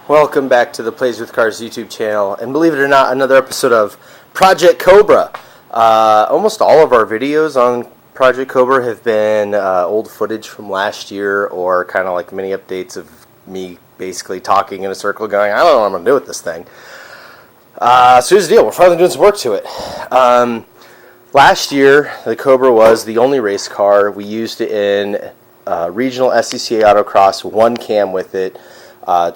Welcome back to the Plays with Cars YouTube channel, and believe it or not, another episode of Project Cobra. Almost all of our videos on Project Cobra have been old footage from last year, or kind of like mini updates of me basically talking in a circle going, I don't know what I'm going to do with this thing. So here's the deal, we're finally doing some work to it. Last year, the Cobra was the only race car. We used it in regional SCCA autocross, one cam with it.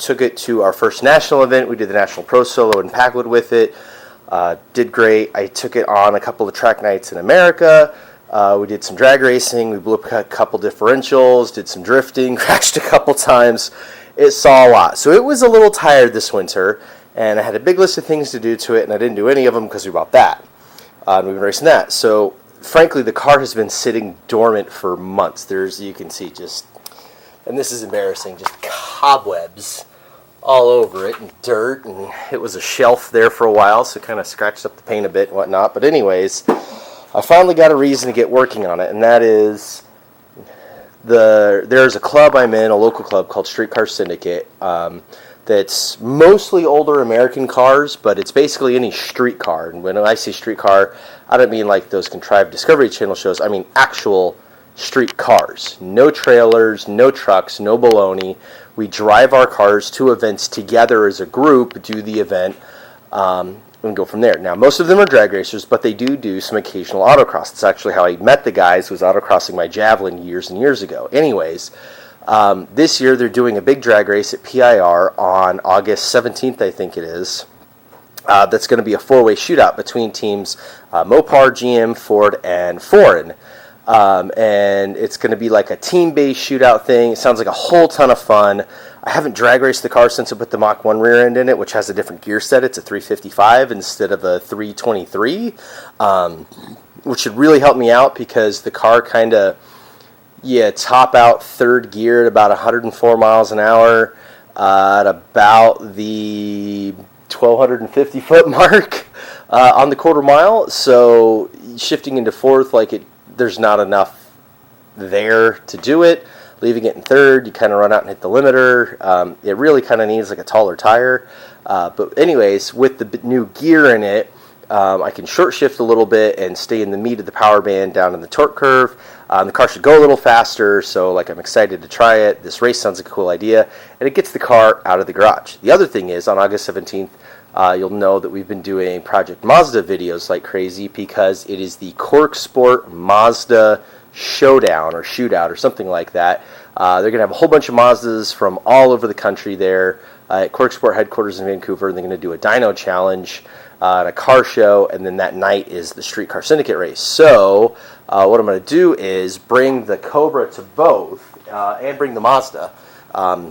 Took it to our first national event. We did the National Pro Solo in Packwood with it. Did great. I took it on a couple of track nights in America. We did some drag racing. We blew up a couple differentials, did some drifting, crashed a couple times. It saw a lot. So it was a little tired this winter, and I had a big list of things to do to it, and I didn't do any of them because we bought that. And we've been racing that. So frankly, the car has been sitting dormant for months. You can see just, and this is embarrassing, just cobwebs all over it and dirt, and it was a shelf there for a while, so it kind of scratched up the paint a bit and whatnot. But anyways, I finally got a reason to get working on it, and that is there's a club I'm in, a local club called Streetcar Syndicate, that's mostly older American cars, but it's basically any street car. And when I say street car, I don't mean like those contrived Discovery Channel shows. I mean actual street cars. No trailers, no trucks, no baloney. We drive our cars to events together as a group, do the event, and go from there. Now, most of them are drag racers, but they do some occasional autocross. That's actually how I met the guys, was autocrossing my Javelin years and years ago. Anyways, this year they're doing a big drag race at PIR on August 17th, I think it is. That's going to be a four-way shootout between teams Mopar, GM, Ford, and Foreign. And it's going to be like a team-based shootout thing. It sounds like a whole ton of fun. I haven't drag raced the car since I put the Mach 1 rear end in it, which has a different gear set. It's a 355 instead of a 323, which should really help me out because the car kind of, top out third gear at about 104 miles an hour at about the 1,250 foot mark on the quarter mile. So shifting into fourth, there's not enough there to do it. Leaving it in third, you kind of run out and hit the limiter. It really kind of needs like a taller tire. But anyways, with the new gear in it, I can short shift a little bit and stay in the meat of the power band down in the torque curve. The car should go a little faster, so I'm excited to try it. This race sounds like a cool idea, and it gets the car out of the garage. The other thing is, on August 17th, you'll know that we've been doing Project Mazda videos like crazy because it is the CorkSport Mazda Showdown or Shootout or something like that. They're going to have a whole bunch of Mazdas from all over the country there at CorkSport headquarters in Vancouver. They're going to do a dyno challenge and a car show, and then that night is the Streetcar Syndicate race. So what I'm going to do is bring the Cobra to both and bring the Mazda.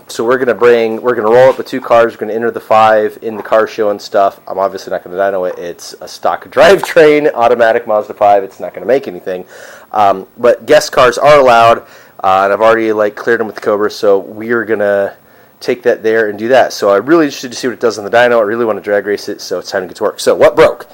So we're going to roll up with two cars. We're going to enter the 5 in the car show and stuff. I'm obviously not going to dyno it. It's a stock drivetrain automatic Mazda 5. It's not going to make anything. But guest cars are allowed, and I've already cleared them with the Cobra, so we are going to take that there and do that. So I'm really interested to see what it does on the dyno. I really want to drag race it, so it's time to get to work. So what broke?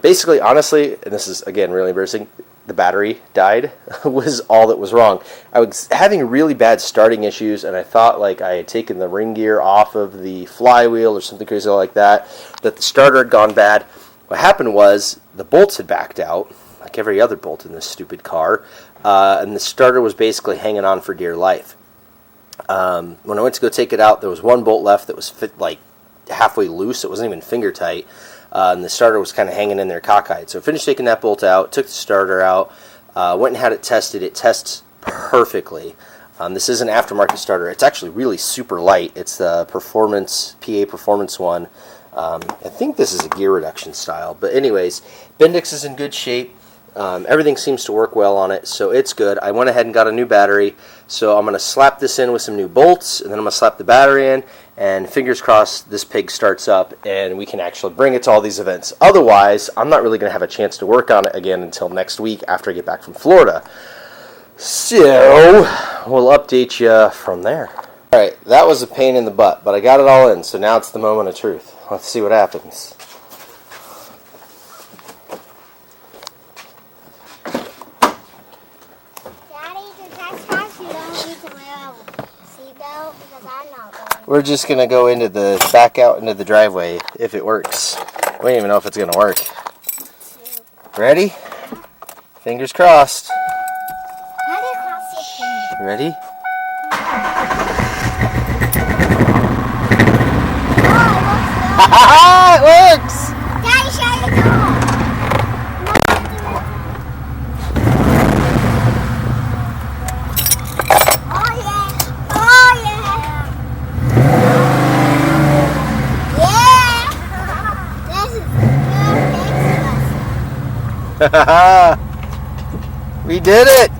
Basically, honestly, and this is, again, really embarrassing, the battery died was all that was wrong. I was having really bad starting issues, and I thought I had taken the ring gear off of the flywheel or something crazy like that the starter had gone bad. What happened was the bolts had backed out, like every other bolt in this stupid car, and the starter was basically hanging on for dear life. When I went to go take it out, there was one bolt left that was fit halfway loose. It wasn't even finger tight. And the starter was kind of hanging in there cockeyed. So I finished taking that bolt out, took the starter out, went and had it tested. It tests perfectly. This is an aftermarket starter. It's actually really super light. It's the PA Performance one. I think this is a gear reduction style. But anyways, Bendix is in good shape. Everything seems to work well on it, so it's good. I went ahead and got a new battery, so I'm going to slap this in with some new bolts, and then I'm going to slap the battery in, and fingers crossed this pig starts up, and we can actually bring it to all these events. Otherwise, I'm not really going to have a chance to work on it again until next week after I get back from Florida. So, we'll update you from there. Alright, that was a pain in the butt, but I got it all in, so now it's the moment of truth. Let's see what happens. We're just gonna go into the back out into the driveway if it works. We don't even know if it's gonna work. Ready? Fingers crossed. How do you cross your fingers? Ready? Oh, It works! Daddy, shut your door. Oh yeah! Oh yeah! Yeah! This is good Christmas. We did it!